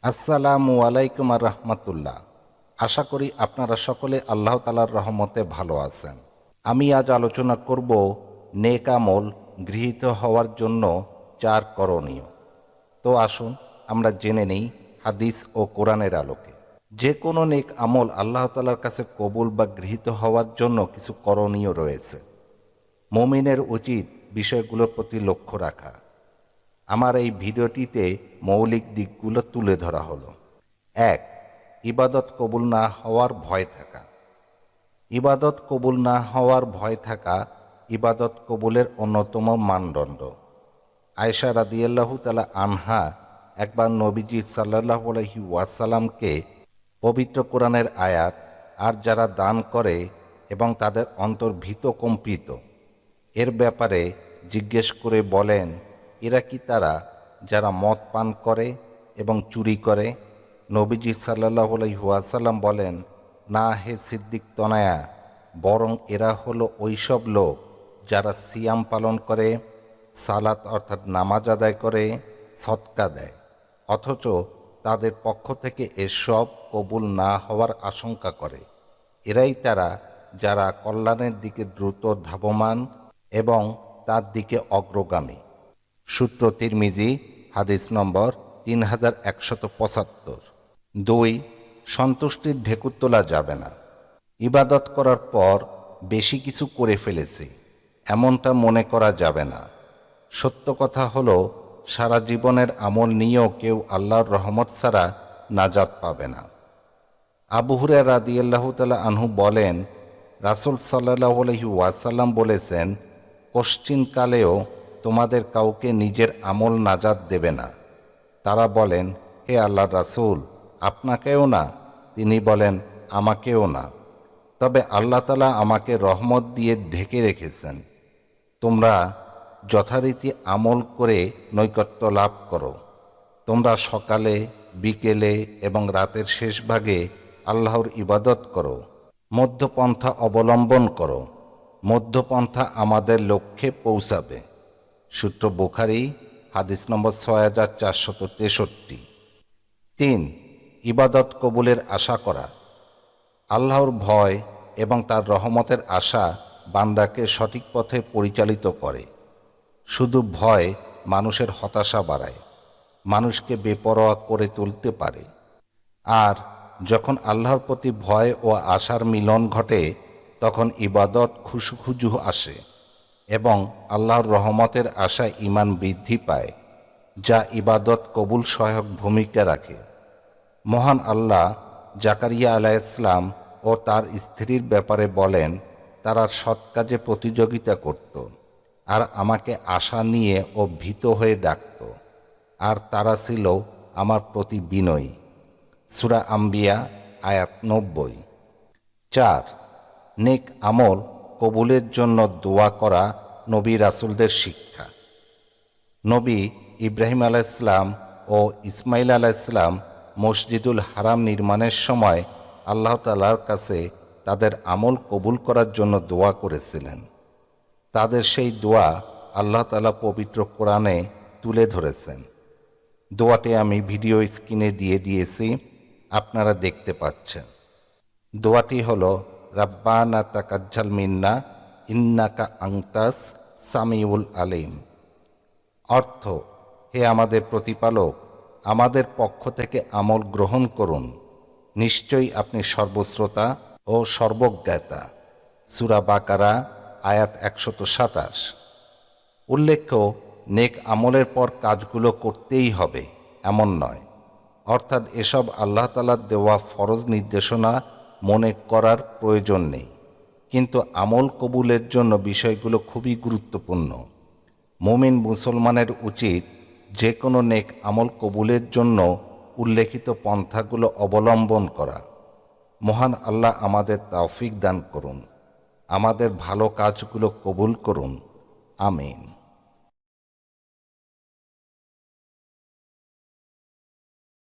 আসসালামু আলাইকুম রহমতুল্লাহ। আশা করি আপনারা সকলে আল্লাহ তালার রহমতে ভালো আছেন। আমি আজ আলোচনা করব নেক আমল গৃহীত হওয়ার জন্য 4 করণীয়। তো আসুন আমরা জেনে নিই হাদিস ও কোরআনের আলোকে। যে কোনো নেক আমল আল্লাহ তালার কাছে কবুল বা গৃহীত হওয়ার জন্য কিছু করণীয় রয়েছে। মুমিনের উচিত বিষয়গুলোর প্রতি লক্ষ্য রাখা। আমার এই ভিডিওটিতে মৌলিক দিকগুলো তুলে ধরা হলো। 1. ইবাদত কবুল না হওয়ার ভয় থাকা। ইবাদত কবুল না হওয়ার ভয় থাকা ইবাদত কবুলের অন্যতম মানদণ্ড। আয়েশা রাদিয়াল্লাহু তাআলা আনহা একবার নবীজি সাল্লাল্লাহু আলাইহি ওয়াসাল্লামকে পবিত্র কোরআনের আয়াত আর যারা দান করে এবং তাদের অন্তর ভীত কম্পিত এর ব্যাপারে জিজ্ঞেস করে বলেন, এরা কি তারা যারা মদ পান করে এবং চুরি করে? নবীজি সাল্লাল্লাহু আলাইহি ওয়াসাল্লাম বলেন, না হে সিদ্দিক তনয়া, বরং এরা হলো ওইসব লোক যারা সিয়াম পালন করে, সালাত অর্থাৎ নামাজ আদায় করে, সদকা দেয়, অথচ তাদের পক্ষ থেকে এসব কবুল না হওয়ার আশঙ্কা করে। এরাই তারা যারা কল্যাণের দিকে দ্রুত ধাবমান এবং তার দিকে অগ্রগামী। সূত্র তিরমিজি, হাদিস নম্বর 3175। 2. সন্তুষ্টির ঢেকুর তোলা যাবে না। ইবাদত করার পর বেশি কিছু করে ফেলেছি এমনটা মনে করা যাবে না। সত্য কথা হলো, সারা জীবনের আমল নিয়েও কেউ আল্লাহর রহমত ছাড়া নাজাত পাবে না। আবু হুরায়রা রাদিয়াল্লাহু তাআলা আনহু বলেন, রাসূল সাল্লাল্লাহু আলাইহি ওয়াসাল্লাম বলেছেন, কশ্চিনকালেও তোমাদের কাউকে নিজের আমল নাজাত দেবে না। তারা বলেন, হে আল্লাহর রাসূল, আপনাকেও না? তিনি বলেন, আমাকেও না। তবে আল্লাহ তাআলা আমাকে রহমত দিয়ে ঢেকে রেখেছেন। তোমরা যথারীতি আমল করে নৈকট্য লাভ করো। তোমরা সকালে, বিকেলে এবং রাতের শেষ ভাগে আল্লাহর ইবাদত করো। মধ্যপন্থা অবলম্বন করো। মধ্যপন্থা আমাদের লক্ষ্যে পৌঁছাবে। সূত্র বুখারী, হাদিস নম্বর 6463। 3. ইবাদত কবুলের আশা করা। আল্লাহর ভয় এবং তার রহমতের আশা বান্দাকে সঠিক পথে পরিচালিত করে। শুধু ভয় মানুষের হতাশা বাড়ায়, মানুষকে বেপরোয়া করে তুলতে পারে। আর যখন আল্লাহর প্রতি ভয় ও আশার মিলন ঘটে, তখন ইবাদত খুশু আসে এবং আল্লাহর রহমতের আশায় ঈমান বৃদ্ধি পায়, যা ইবাদত কবুল সহায়ক ভূমিকা রাখে। মহান আল্লাহ জাকারিয়া আলাইহিসসালাম ও তার স্ত্রীর ব্যাপারে বলেন, তারা সৎ কাজে প্রতিযোগিতা করত আর আমাকে আশা নিয়ে ও ভীত হয়ে ডাকত, আর তারা ছিল আমার প্রতি বিনয়ী। সূরা আম্বিয়া, আয়াত 90। 4. নেক আমল কবুলের জন্য দোয়া করা নবী রাসূলদের শিক্ষা। নবী ইব্রাহিম আলাইহিসসালাম ও ইসমাইল আলাইহিসসালাম মসজিদুল হারাম নির্মাণের সময় আল্লাহ তাআলার কাছে তাদের আমল কবুল করার জন্য দোয়া করেছিলেন। তাদের সেই দোয়া আল্লাহ তাআলা পবিত্র কোরআনে তুলে ধরেছেন। দোয়াটি আমি ভিডিও স্ক্রিনে দিয়ে দিয়েছি, আপনারা দেখতে পাচ্ছেন। দোয়াটি হলো, রাব্বানা তাকাজ্জাল মিন্না ইন্নাকা আনতাস সামিউল আলিম। অর্থ, হে আমাদের প্রতিপালক, আমাদের পক্ষ থেকে আমল গ্রহণ করুন, নিশ্চয়ই আপনি সর্বশ্রোতা ও সর্বজ্ঞাতা। সূরা বাকারা, আয়াত 127। উল্লেখ্য, নেক আমলের পর কাজগুলো করতেই হবে এমন নয়, অর্থাৎ এসব আল্লাহ তাআলার দেওয়া ফরজ নির্দেশনা মনে করার প্রয়োজন নেই, কিন্তু আমল কবুলের জন্য বিষয়গুলো খুবই গুরুত্বপূর্ণ। মুমিন মুসলমানের উচিত যে কোনো নেক আমল কবুলের জন্য উল্লেখিত পন্থাগুলো অবলম্বন করা। মহান আল্লাহ আমাদের তৌফিক দান করুন, আমাদের ভালো কাজগুলো কবুল করুন। আমিন।